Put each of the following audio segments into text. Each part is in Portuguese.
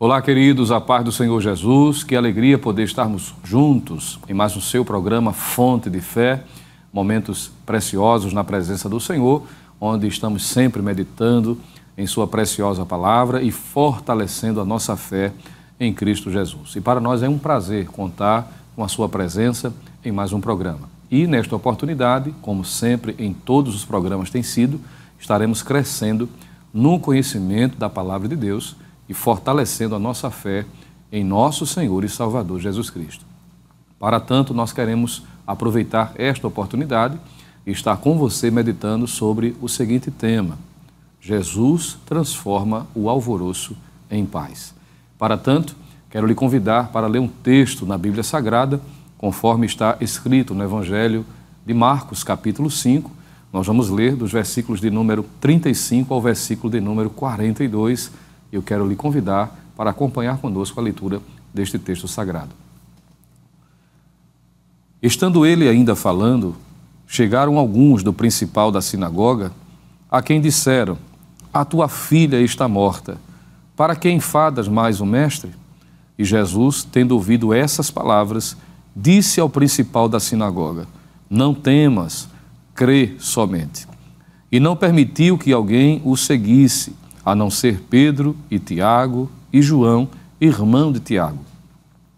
Olá, queridos, a paz do Senhor Jesus, que alegria poder estarmos juntos em mais um seu programa Fonte de Fé, momentos preciosos na presença do Senhor, onde estamos sempre meditando em sua preciosa palavra e fortalecendo a nossa fé em Cristo Jesus. E para nós é um prazer contar com a sua presença em mais um programa. E nesta oportunidade, como sempre em todos os programas tem sido, estaremos crescendo no conhecimento da palavra de Deus e fortalecendo a nossa fé em nosso Senhor e Salvador Jesus Cristo. Para tanto, nós queremos aproveitar esta oportunidade e estar com você meditando sobre o seguinte tema: Jesus transforma o alvoroço em paz. Para tanto, quero lhe convidar para ler um texto na Bíblia Sagrada, conforme está escrito no Evangelho de Marcos, capítulo 5. Nós vamos ler dos versículos de número 35 ao versículo de número 42. Eu quero lhe convidar para acompanhar conosco a leitura deste texto sagrado. Estando ele ainda falando, chegaram alguns do principal da sinagoga, a quem disseram: a tua filha está morta, para que enfadas mais o mestre? E Jesus, tendo ouvido essas palavras, disse ao principal da sinagoga: não temas, crê somente. E não permitiu que alguém o seguisse, a não ser Pedro e Tiago e João, irmão de Tiago.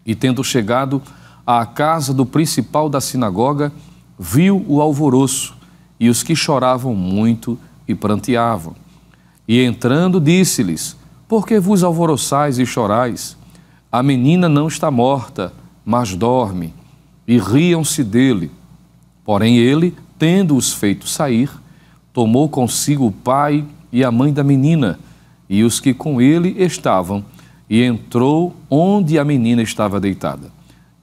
E tendo chegado à casa do principal da sinagoga, viu o alvoroço e os que choravam muito e pranteavam. E entrando, disse-lhes: por que vos alvoroçais e chorais? A menina não está morta, mas dorme. E riam-se dele. Porém ele, tendo-os feito sair, tomou consigo o pai e a mãe da menina, e os que com ele estavam, e entrou onde a menina estava deitada.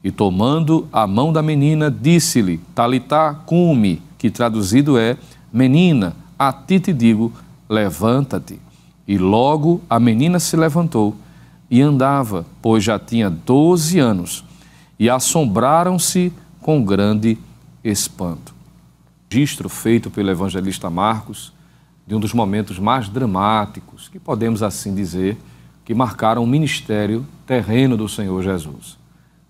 E tomando a mão da menina, disse-lhe: Talitá cumi, que traduzido é: menina, a ti te digo, levanta-te. E logo a menina se levantou e andava, pois já tinha 12 anos, e assombraram-se com grande espanto. Registro feito pelo evangelista Marcos de um dos momentos mais dramáticos, que podemos assim dizer, que marcaram o ministério terreno do Senhor Jesus.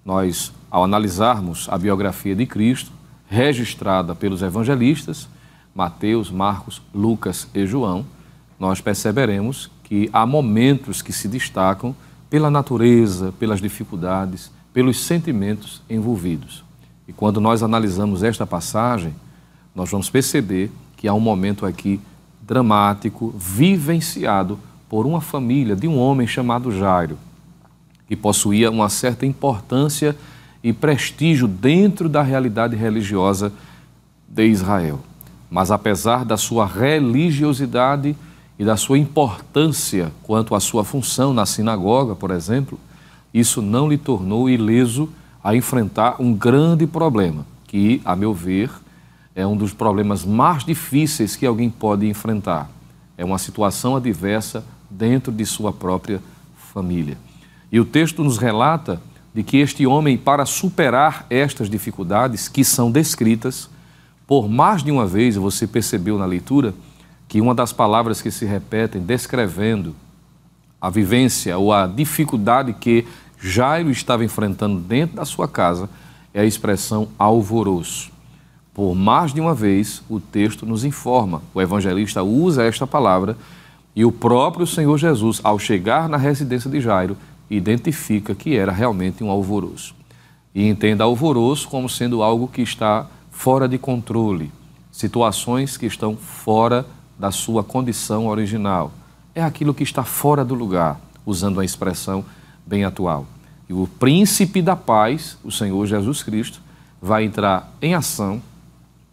Nós, ao analisarmos a biografia de Cristo, registrada pelos evangelistas, Mateus, Marcos, Lucas e João, nós perceberemos que há momentos que se destacam pela natureza, pelas dificuldades, pelos sentimentos envolvidos. E quando nós analisamos esta passagem, nós vamos perceber que há um momento aqui dramático, vivenciado por uma família de um homem chamado Jairo, que possuía uma certa importância e prestígio dentro da realidade religiosa de Israel. Mas apesar da sua religiosidade e da sua importância quanto à sua função na sinagoga, por exemplo, isso não lhe tornou ileso a enfrentar um grande problema, que, a meu ver, é um dos problemas mais difíceis que alguém pode enfrentar. É uma situação adversa dentro de sua própria família. E o texto nos relata de que este homem, para superar estas dificuldades que são descritas, por mais de uma vez, você percebeu na leitura, que uma das palavras que se repetem descrevendo a vivência ou a dificuldade que Jairo estava enfrentando dentro da sua casa é a expressão alvoroço. Por mais de uma vez, o texto nos informa, o evangelista usa esta palavra e o próprio Senhor Jesus, ao chegar na residência de Jairo, identifica que era realmente um alvoroço. E entenda alvoroço como sendo algo que está fora de controle, situações que estão fora da sua condição original. É aquilo que está fora do lugar, usando uma expressão bem atual. E o príncipe da paz, o Senhor Jesus Cristo, vai entrar em ação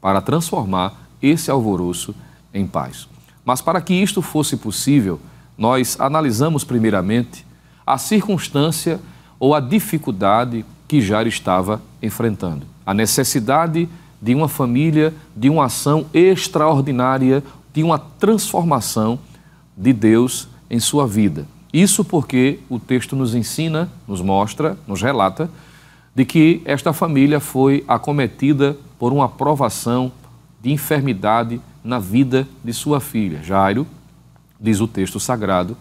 para transformar esse alvoroço em paz. Mas para que isto fosse possível, nós analisamos primeiramente a circunstância ou a dificuldade que Jairo estava enfrentando. A necessidade de uma família, de uma ação extraordinária, de uma transformação de Deus em sua vida. Isso porque o texto nos ensina, nos mostra, nos relata, de que esta família foi acometida por uma provação de enfermidade na vida de sua filha. Jairo, diz o texto sagrado,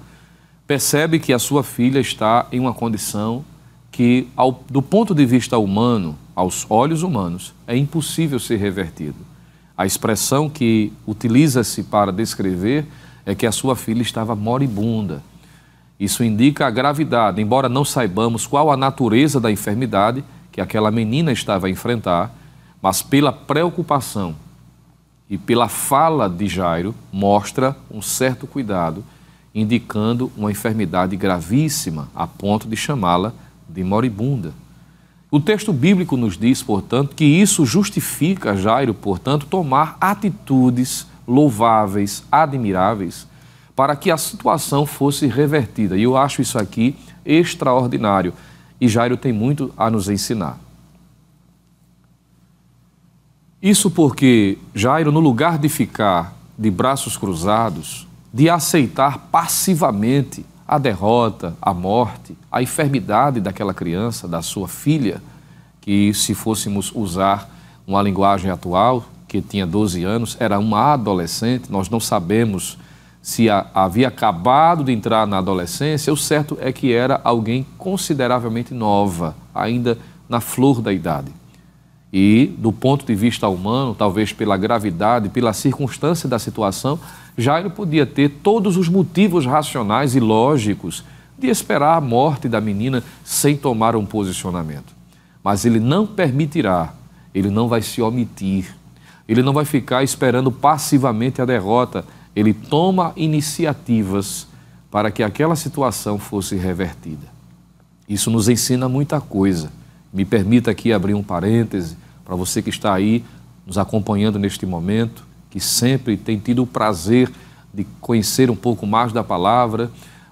percebe que a sua filha está em uma condição que, do ponto de vista humano, aos olhos humanos, é impossível ser revertido. A expressão que utiliza-se para descrever é que a sua filha estava moribunda. Isso indica a gravidade, embora não saibamos qual a natureza da enfermidade que aquela menina estava a enfrentar, mas pela preocupação e pela fala de Jairo, mostra um certo cuidado, indicando uma enfermidade gravíssima, a ponto de chamá-la de moribunda. O texto bíblico nos diz, portanto, que isso justifica Jairo, portanto, tomar atitudes louváveis, admiráveis, para que a situação fosse revertida. E eu acho isso aqui extraordinário. E Jairo tem muito a nos ensinar. Isso porque Jairo, no lugar de ficar de braços cruzados, de aceitar passivamente a derrota, a morte, a enfermidade daquela criança, da sua filha, que, se fôssemos usar uma linguagem atual, que tinha 12 anos, era uma adolescente, nós não sabemos se havia acabado de entrar na adolescência. O certo é que era alguém consideravelmente nova, ainda na flor da idade. E, do ponto de vista humano, talvez pela gravidade, pela circunstância da situação, Jairo podia ter todos os motivos racionais e lógicos de esperar a morte da menina sem tomar um posicionamento. Mas ele não permitirá, ele não vai se omitir, ele não vai ficar esperando passivamente a derrota. Ele toma iniciativas para que aquela situação fosse revertida. Isso nos ensina muita coisa. Me permita aqui abrir um parêntese para você que está aí nos acompanhando neste momento, que sempre tem tido o prazer de conhecer um pouco mais da palavra.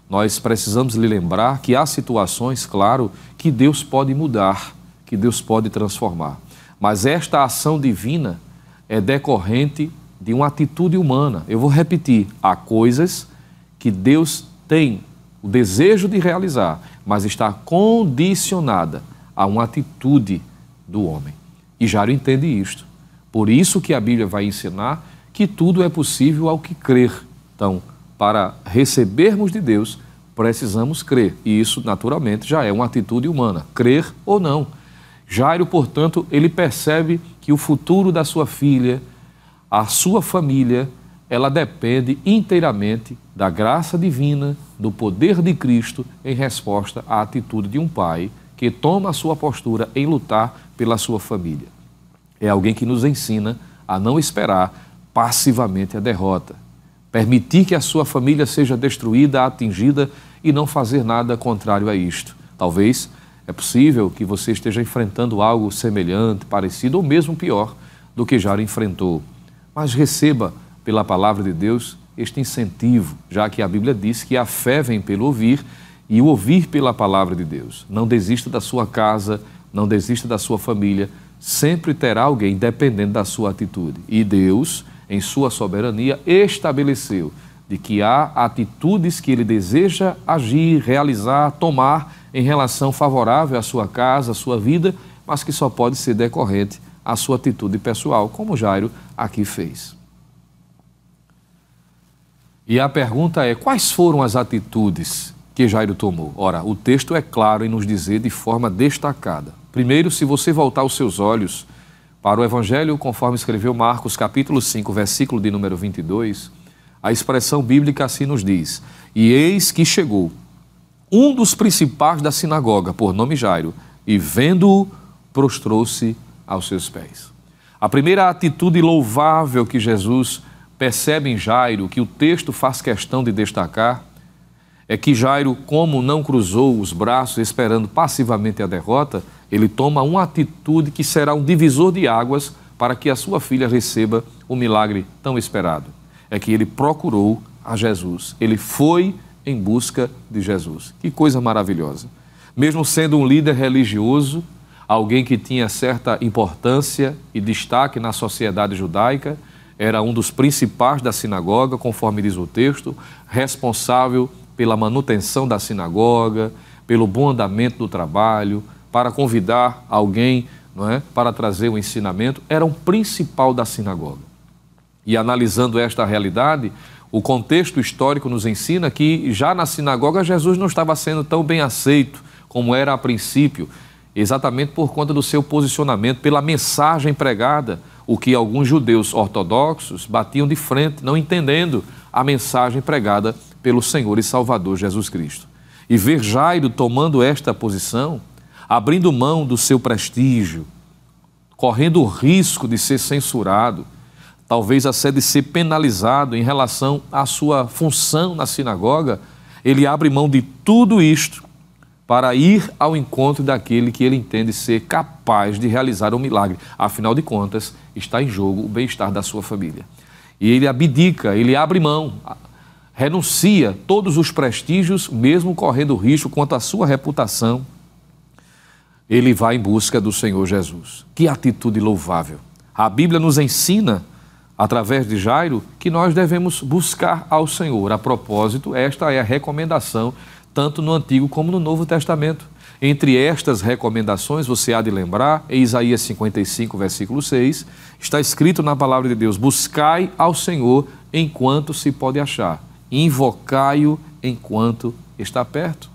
Nós precisamos lhe lembrar que há situações, claro, que Deus pode mudar, que Deus pode transformar. Mas esta ação divina é decorrente de uma atitude humana. Eu vou repetir, há coisas que Deus tem o desejo de realizar, mas está condicionada a uma atitude do homem. E Jairo entende isto. Por isso que a Bíblia vai ensinar que tudo é possível ao que crer. Então, para recebermos de Deus, precisamos crer. E isso, naturalmente, já é uma atitude humana, crer ou não. Jairo, portanto, ele percebe que o futuro da sua filha, a sua família, ela depende inteiramente da graça divina, do poder de Cristo, em resposta à atitude de um pai que toma a sua postura em lutar pela sua família. É alguém que nos ensina a não esperar passivamente a derrota, permitir que a sua família seja destruída, atingida e não fazer nada contrário a isto. Talvez é possível que você esteja enfrentando algo semelhante, parecido ou mesmo pior do que Jairo enfrentou. Mas receba pela palavra de Deus este incentivo, já que a Bíblia diz que a fé vem pelo ouvir e o ouvir pela palavra de Deus. Não desista da sua casa, não desista da sua família, sempre terá alguém dependendo da sua atitude. E Deus, em sua soberania, estabeleceu de que há atitudes que Ele deseja agir, realizar, tomar em relação favorável à sua casa, à sua vida, mas que só pode ser decorrente à sua atitude pessoal, como Jairo aqui fez. E a pergunta é, quais foram as atitudes que Jairo tomou? Ora, o texto é claro em nos dizer de forma destacada. Primeiro, se você voltar os seus olhos para o Evangelho, conforme escreveu Marcos, capítulo 5, versículo de número 22, a expressão bíblica assim nos diz: e eis que chegou um dos principais da sinagoga, por nome Jairo, e vendo-o, prostrou-se aos seus pés. A primeira atitude louvável que Jesus percebe em Jairo, que o texto faz questão de destacar, é que Jairo, como não cruzou os braços esperando passivamente a derrota, ele toma uma atitude que será um divisor de águas para que a sua filha receba o milagre tão esperado. É que ele procurou a Jesus, ele foi em busca de Jesus. Que coisa maravilhosa. Mesmo sendo um líder religioso, alguém que tinha certa importância e destaque na sociedade judaica, era um dos principais da sinagoga, conforme diz o texto, responsável pela manutenção da sinagoga, pelo bom andamento do trabalho, para convidar alguém, não é, para trazer o ensinamento, era um principal da sinagoga. E analisando esta realidade, O contexto histórico nos ensina que já na sinagoga Jesus não estava sendo tão bem aceito como era a princípio, exatamente por conta do seu posicionamento, pela mensagem pregada, o que alguns judeus ortodoxos batiam de frente, não entendendo a mensagem pregada pelo Senhor e Salvador Jesus Cristo. E ver Jairo tomando esta posição, abrindo mão do seu prestígio, correndo o risco de ser censurado, talvez até de ser penalizado em relação à sua função na sinagoga, ele abre mão de tudo isto para ir ao encontro daquele que ele entende ser capaz de realizar um milagre. Afinal de contas, está em jogo o bem-estar da sua família. E ele abdica, ele abre mão, renuncia todos os prestígios, mesmo correndo risco quanto à sua reputação. Ele vai em busca do Senhor Jesus. Que atitude louvável! A Bíblia nos ensina, através de Jairo, que nós devemos buscar ao Senhor. A propósito, esta é a recomendação tanto no Antigo como no Novo Testamento. Entre estas recomendações, você há de lembrar, em Isaías 55, versículo 6, está escrito na palavra de Deus: buscai ao Senhor enquanto se pode achar, invocai-o enquanto está perto.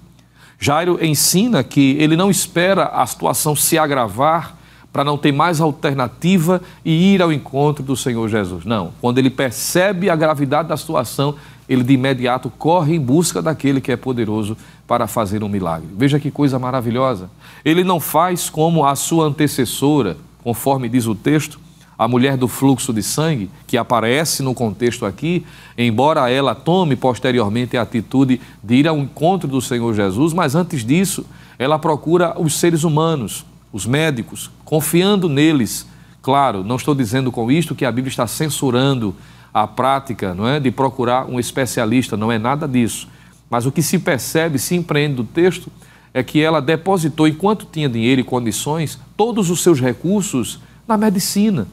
Jairo ensina que ele não espera a situação se agravar para não ter mais alternativa e ir ao encontro do Senhor Jesus. Não, quando ele percebe a gravidade da situação, ele de imediato corre em busca daquele que é poderoso para fazer um milagre. Veja que coisa maravilhosa. Ele não faz como a sua antecessora, conforme diz o texto, a mulher do fluxo de sangue, que aparece no contexto aqui, embora ela tome posteriormente a atitude de ir ao encontro do Senhor Jesus, mas antes disso, ela procura os seres humanos, os médicos, confiando neles. Claro, não estou dizendo com isto que a Bíblia está censurando a prática, não é, de procurar um especialista, não é nada disso. Mas o que se percebe, se empreende do texto, é que ela depositou, enquanto tinha dinheiro e condições, todos os seus recursos na medicina.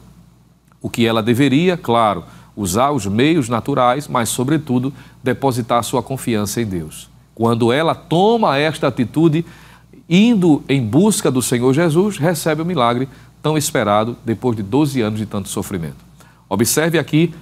O que ela deveria, claro, usar os meios naturais, mas, sobretudo, depositar sua confiança em Deus. Quando ela toma esta atitude, indo em busca do Senhor Jesus, recebe o milagre tão esperado depois de 12 anos de tanto sofrimento. Observe aqui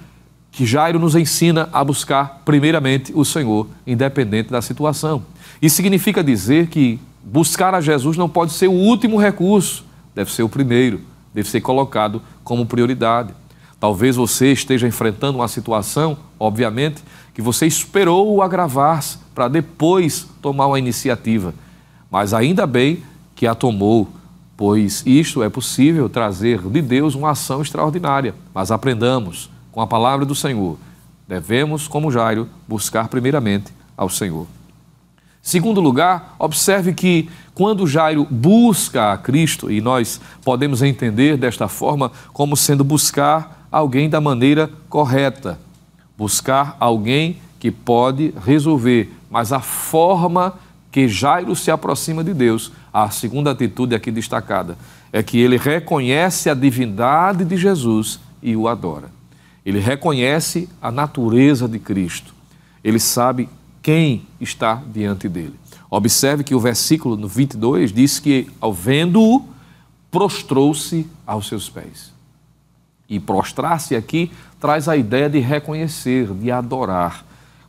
que Jairo nos ensina a buscar primeiramente o Senhor, independente da situação. Isso significa dizer que buscar a Jesus não pode ser o último recurso, deve ser o primeiro, deve ser colocado como prioridade. Talvez você esteja enfrentando uma situação, obviamente, que você esperou agravar-se para depois tomar uma iniciativa. Mas ainda bem que a tomou, pois isto é possível trazer de Deus uma ação extraordinária. Mas aprendamos com a palavra do Senhor. Devemos, como Jairo, buscar primeiramente ao Senhor. Segundo lugar, observe que quando Jairo busca a Cristo, e nós podemos entender desta forma como sendo buscar alguém da maneira correta, buscar alguém que pode resolver, mas a forma que Jairo se aproxima de Deus, a segunda atitude aqui destacada, é que ele reconhece a divindade de Jesus e o adora. Ele reconhece a natureza de Cristo. Ele sabe quem está diante dele. Observe que o versículo no 22 diz que, ao vendo-o, prostrou-se aos seus pés. E prostrar-se aqui traz a ideia de reconhecer, de adorar.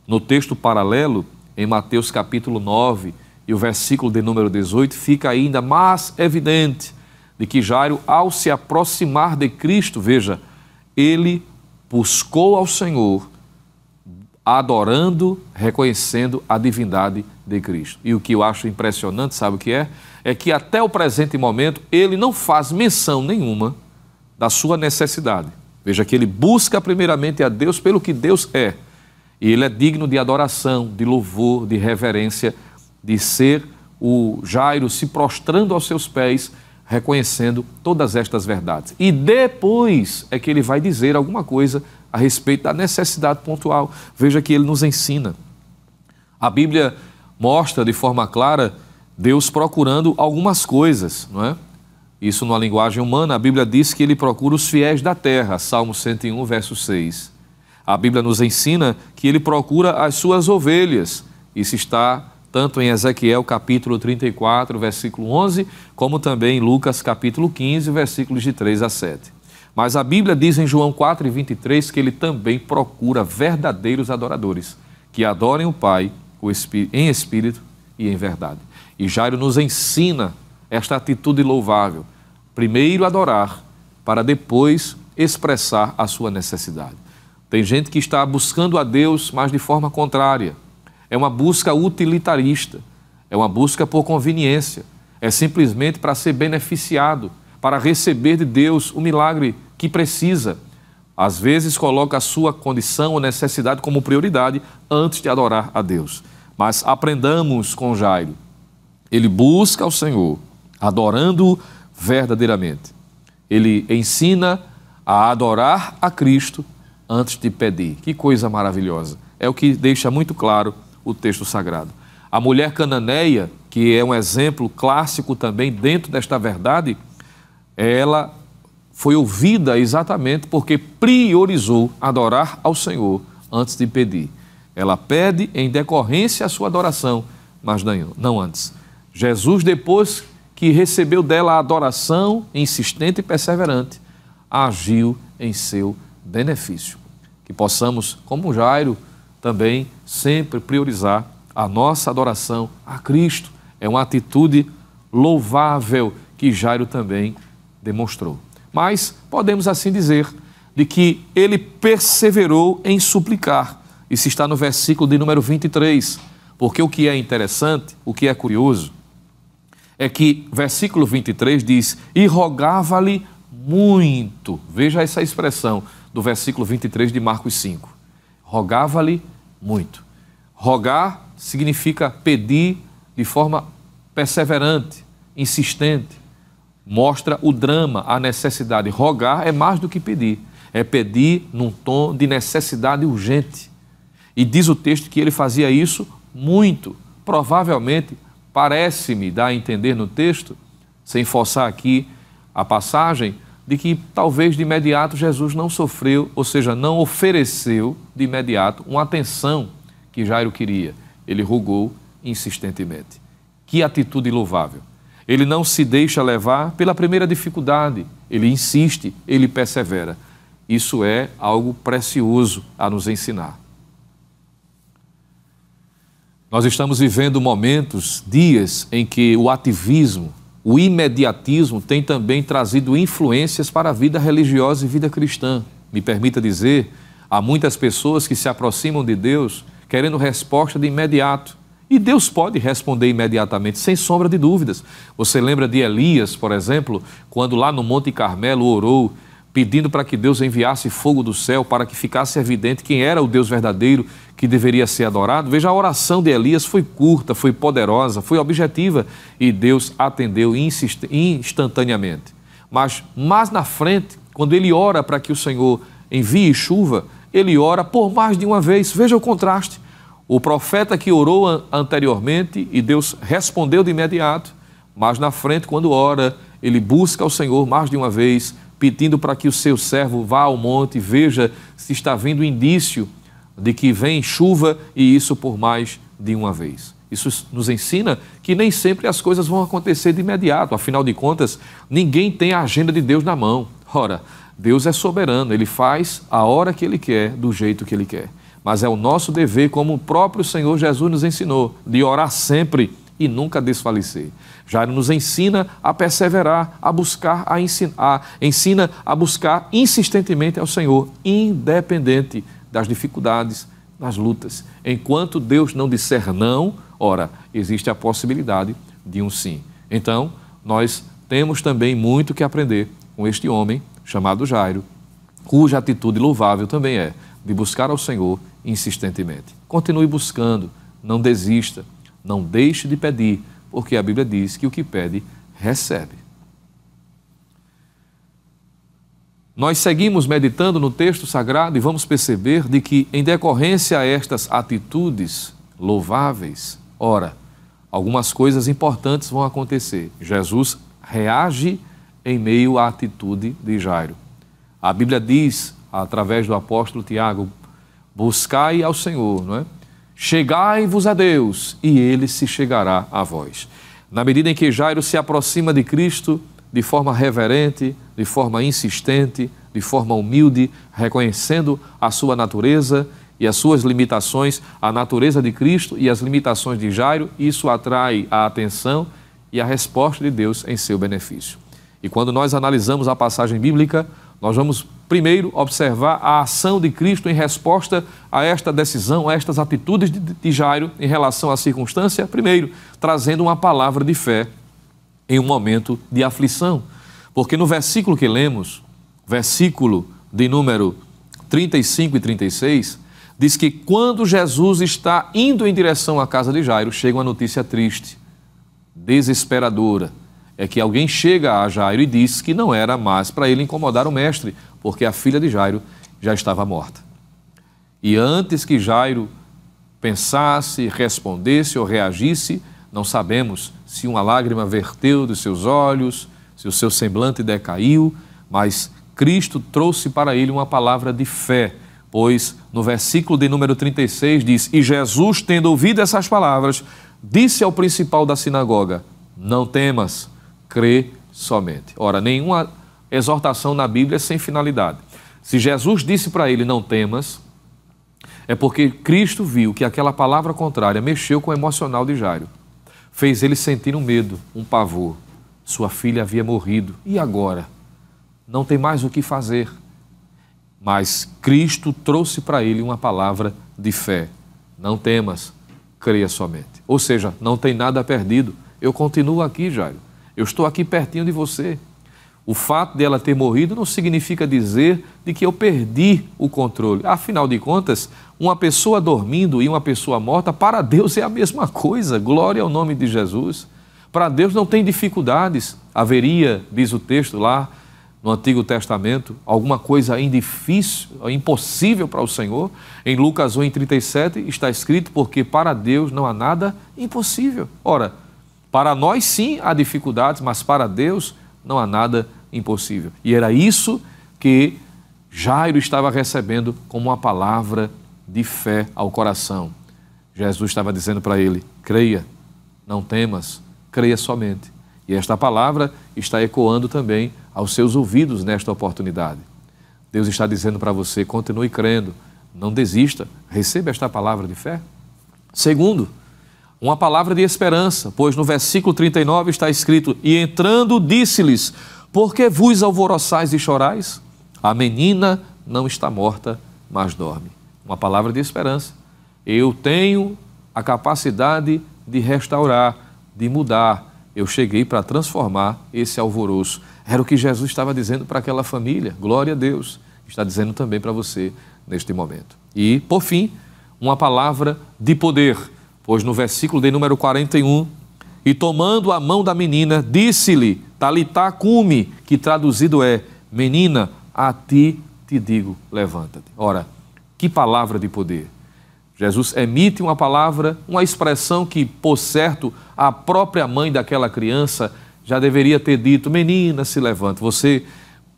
No texto paralelo, em Mateus capítulo 9 e o versículo de número 18, fica ainda mais evidente de que Jairo, ao se aproximar de Cristo, veja, ele buscou ao Senhor, adorando, reconhecendo a divindade de Cristo. E o que eu acho impressionante, sabe o que é? É que até o presente momento ele não faz menção nenhuma da sua necessidade. Veja que ele busca primeiramente a Deus pelo que Deus é. E ele é digno de adoração, de louvor, de reverência, de ser o Jairo se prostrando aos seus pés, reconhecendo todas estas verdades. E depois é que ele vai dizer alguma coisa a respeito da necessidade pontual. Veja que ele nos ensina. A Bíblia mostra de forma clara Deus procurando algumas coisas, não é? Isso numa linguagem humana, a Bíblia diz que ele procura os fiéis da terra, Salmo 101, verso 6. A Bíblia nos ensina que ele procura as suas ovelhas. Isso está tanto em Ezequiel capítulo 34, versículo 11, como também em Lucas capítulo 15, versículos de 3 a 7. Mas a Bíblia diz em João 4:23 que ele também procura verdadeiros adoradores, que adorem o Pai em espírito e em verdade. E Jairo nos ensina esta atitude louvável. Primeiro adorar, para depois expressar a sua necessidade. Tem gente que está buscando a Deus, mas de forma contrária. É uma busca utilitarista, é uma busca por conveniência, é simplesmente para ser beneficiado, para receber de Deus o milagre que precisa. Às vezes coloca a sua condição ou necessidade como prioridade antes de adorar a Deus. Mas aprendamos com Jairo. Ele busca ao Senhor, adorando-o verdadeiramente. Ele ensina a adorar a Cristo antes de pedir. Que coisa maravilhosa. É o que deixa muito claro o texto sagrado. A mulher cananeia, que é um exemplo clássico também dentro desta verdade, ela foi ouvida exatamente porque priorizou adorar ao Senhor antes de pedir. Ela pede em decorrência a sua adoração, mas não antes. Jesus, depois que recebeu dela a adoração insistente e perseverante, agiu em seu benefício. Que possamos, como Jairo, também sempre priorizar a nossa adoração a Cristo. É uma atitude louvável que Jairo também demonstrou. Mas podemos assim dizer de que ele perseverou em suplicar. Isso está no versículo de número 23. Porque o que é interessante, o que é curioso, é que versículo 23 diz: e rogava-lhe muito. Veja essa expressão do versículo 23 de Marcos 5. Rogava-lhe muito. Rogar significa pedir de forma perseverante, insistente. Mostra o drama, a necessidade. Rogar é mais do que pedir. É pedir num tom de necessidade urgente. E diz o texto que ele fazia isso muito. Provavelmente, parece-me dar a entender no texto, sem forçar aqui a passagem, de que talvez de imediato Jesus não sofreu, ou seja, não ofereceu de imediato uma atenção que Jairo queria. Ele rogou insistentemente. Que atitude louvável. Ele não se deixa levar pela primeira dificuldade, ele insiste, ele persevera. Isso é algo precioso a nos ensinar. Nós estamos vivendo momentos, dias, em que o ativismo, o imediatismo tem também trazido influências para a vida religiosa e vida cristã. Me permita dizer, há muitas pessoas que se aproximam de Deus querendo resposta de imediato. E Deus pode responder imediatamente, sem sombra de dúvidas. Você lembra de Elias, por exemplo, quando lá no Monte Carmelo orou, pedindo para que Deus enviasse fogo do céu para que ficasse evidente quem era o Deus verdadeiro que deveria ser adorado? Veja, a oração de Elias foi curta, foi poderosa, foi objetiva e Deus atendeu instantaneamente. Mas mais na frente, quando ele ora para que o Senhor envie chuva, ele ora por mais de uma vez. Veja o contraste. O profeta que orou anteriormente e Deus respondeu de imediato, mas na frente, quando ora, ele busca ao Senhor mais de uma vez, pedindo para que o seu servo vá ao monte e veja se está vindo indício de que vem chuva, e isso por mais de uma vez. Isso nos ensina que nem sempre as coisas vão acontecer de imediato. Afinal de contas, ninguém tem a agenda de Deus na mão. Ora, Deus é soberano, Ele faz a hora que Ele quer, do jeito que Ele quer. Mas é o nosso dever, como o próprio Senhor Jesus nos ensinou, de orar sempre e nunca desfalecer. Jairo nos ensina a perseverar, a buscar, ensina a buscar insistentemente ao Senhor, independente das dificuldades, das lutas. Enquanto Deus não disser não, ora, existe a possibilidade de um sim. Então, nós temos também muito que aprender com este homem chamado Jairo, cuja atitude louvável também é de buscar ao Senhor insistentemente. Continue buscando, não desista, não deixe de pedir, porque a Bíblia diz que o que pede, recebe. Nós seguimos meditando no texto sagrado e vamos perceber de que, em decorrência a estas atitudes louváveis, ora, algumas coisas importantes vão acontecer. Jesus reage em meio à atitude de Jairo. A Bíblia diz, através do apóstolo Tiago, buscai ao Senhor, não é? Chegai-vos a Deus e Ele se chegará a vós. Na medida em que Jairo se aproxima de Cristo de forma reverente, de forma insistente, de forma humilde, reconhecendo a sua natureza e as suas limitações, a natureza de Cristo e as limitações de Jairo. Isso atrai a atenção e a resposta de Deus em seu benefício. E quando nós analisamos a passagem bíblica, nós vamos primeiro observar a ação de Cristo em resposta a esta decisão, a estas atitudes de Jairo em relação à circunstância. Primeiro, trazendo uma palavra de fé em um momento de aflição. Porque no versículo que lemos, versículo de número 35 e 36, diz que quando Jesus está indo em direção à casa de Jairo, chega uma notícia triste, desesperadora. É que alguém chega a Jairo e diz que não era mais para ele incomodar o mestre, porque a filha de Jairo já estava morta. E antes que Jairo pensasse, respondesse ou reagisse, não sabemos se uma lágrima verteu dos seus olhos, se o seu semblante decaiu, mas Cristo trouxe para ele uma palavra de fé, pois no versículo de número 36 diz: E Jesus, tendo ouvido essas palavras, disse ao principal da sinagoga: Não temas, crê somente. Ora, nenhuma exortação na Bíblia é sem finalidade. Se Jesus disse para ele: Não temas, é porque Cristo viu que aquela palavra contrária mexeu com o emocional de Jairo. Fez ele sentir um medo, um pavor. Sua filha havia morrido. E agora? Não tem mais o que fazer. Mas Cristo trouxe para ele uma palavra de fé. Não temas, creia somente. Ou seja, não tem nada perdido. Eu continuo aqui, Jairo. Eu estou aqui pertinho de você. O fato de ela ter morrido não significa dizer de que eu perdi o controle. Afinal de contas, uma pessoa dormindo e uma pessoa morta, para Deus é a mesma coisa. Glória ao nome de Jesus. Para Deus não tem dificuldades. Haveria, diz o texto lá no Antigo Testamento, alguma coisa difícil, impossível para o Senhor? Em Lucas 1:37 está escrito: porque para Deus não há nada impossível. Ora, para nós sim há dificuldades, mas para Deus não há nada impossível. E era isso que Jairo estava recebendo como uma palavra de fé ao coração. Jesus estava dizendo para ele: creia, não temas, creia somente. E esta palavra está ecoando também aos seus ouvidos nesta oportunidade. Deus está dizendo para você: continue crendo, não desista, receba esta palavra de fé. Segundo, uma palavra de esperança, pois no versículo 39 está escrito: E entrando disse-lhes: Por que vos alvoroçais e chorais? A menina não está morta, mas dorme. Uma palavra de esperança. Eu tenho a capacidade de restaurar, de mudar. Eu cheguei para transformar esse alvoroço. Era o que Jesus estava dizendo para aquela família. Glória a Deus. Está dizendo também para você neste momento. E, por fim, uma palavra de poder. Pois no versículo de número 41, e tomando a mão da menina, disse-lhe, Talitá cumi, que traduzido é: menina, a ti te digo, levanta-te. Ora, que palavra de poder. Jesus emite uma palavra, uma expressão que, por certo, a própria mãe daquela criança já deveria ter dito: menina, se levanta. Você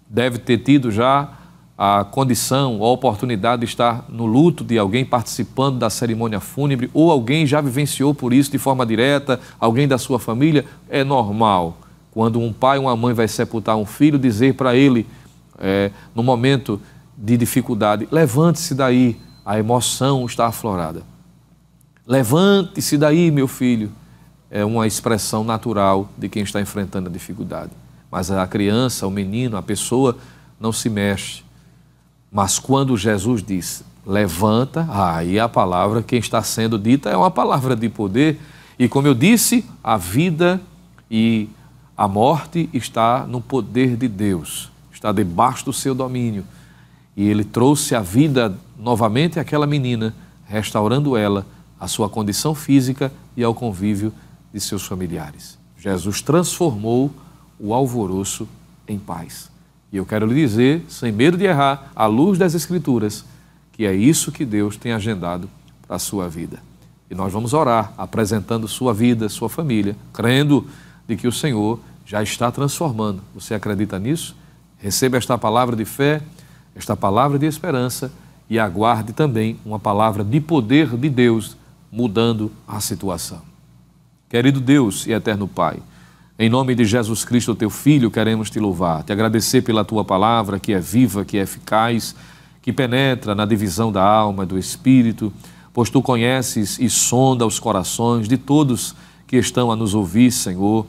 deve ter tido já a condição, a oportunidade de estar no luto de alguém participando da cerimônia fúnebre, ou alguém já vivenciou por isso de forma direta, alguém da sua família. É normal, quando um pai ou uma mãe vai sepultar um filho, dizer para ele, no momento de dificuldade: levante-se daí, a emoção está aflorada. Levante-se daí, meu filho. É uma expressão natural de quem está enfrentando a dificuldade. Mas a criança, o menino, a pessoa não se mexe. Mas quando Jesus diz, levanta, aí a palavra que está sendo dita é uma palavra de poder. E como eu disse, a vida e a morte está no poder de Deus, está debaixo do seu domínio. E ele trouxe a vida novamente àquela menina, restaurando ela à sua condição física e ao convívio de seus familiares. Jesus transformou o alvoroço em paz. E eu quero lhe dizer, sem medo de errar, à luz das Escrituras, que é isso que Deus tem agendado para a sua vida. E nós vamos orar, apresentando sua vida, sua família, crendo de que o Senhor já está transformando. Você acredita nisso? Receba esta palavra de fé, esta palavra de esperança, e aguarde também uma palavra de poder de Deus mudando a situação. Querido Deus e eterno Pai, Em nome de Jesus Cristo, teu Filho, queremos te louvar, te agradecer pela tua palavra, que é viva, que é eficaz, que penetra na divisão da alma e do espírito, pois tu conheces e sonda os corações de todos que estão a nos ouvir, Senhor,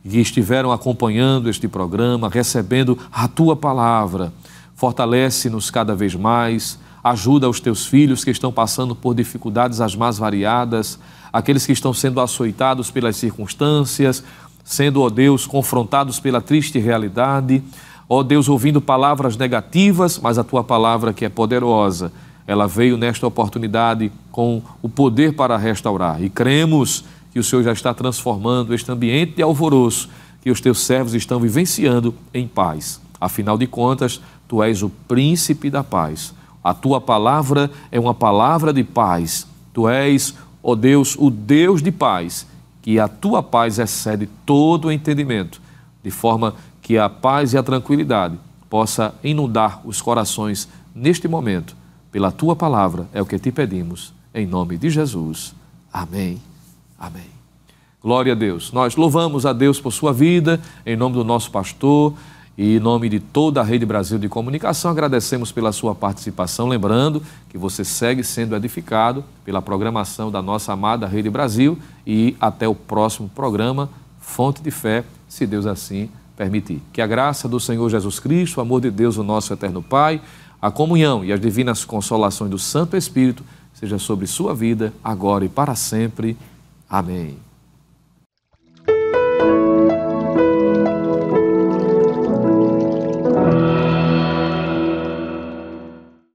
e que estiveram acompanhando este programa, recebendo a tua palavra. Fortalece-nos cada vez mais, ajuda os teus filhos que estão passando por dificuldades as mais variadas, aqueles que estão sendo açoitados pelas circunstâncias, sendo, ó Deus, confrontados pela triste realidade, ó Deus, ouvindo palavras negativas, mas a tua palavra que é poderosa, ela veio nesta oportunidade com o poder para restaurar. E cremos que o Senhor já está transformando este ambiente de alvoroço que os teus servos estão vivenciando em paz. Afinal de contas, tu és o príncipe da paz. A tua palavra é uma palavra de paz. Tu és, ó Deus, o Deus de paz, que a tua paz excede todo o entendimento, de forma que a paz e a tranquilidade possa inundar os corações neste momento. Pela tua palavra é o que te pedimos, em nome de Jesus. Amém. Amém. Glória a Deus. Nós louvamos a Deus por sua vida, em nome do nosso pastor e em nome de toda a Rede Brasil de Comunicação. Agradecemos pela sua participação, lembrando que você segue sendo edificado pela programação da nossa amada Rede Brasil e até o próximo programa, Fonte de Fé, se Deus assim permitir. Que a graça do Senhor Jesus Cristo, o amor de Deus, o nosso eterno Pai, a comunhão e as divinas consolações do Santo Espírito seja sobre sua vida, agora e para sempre. Amém.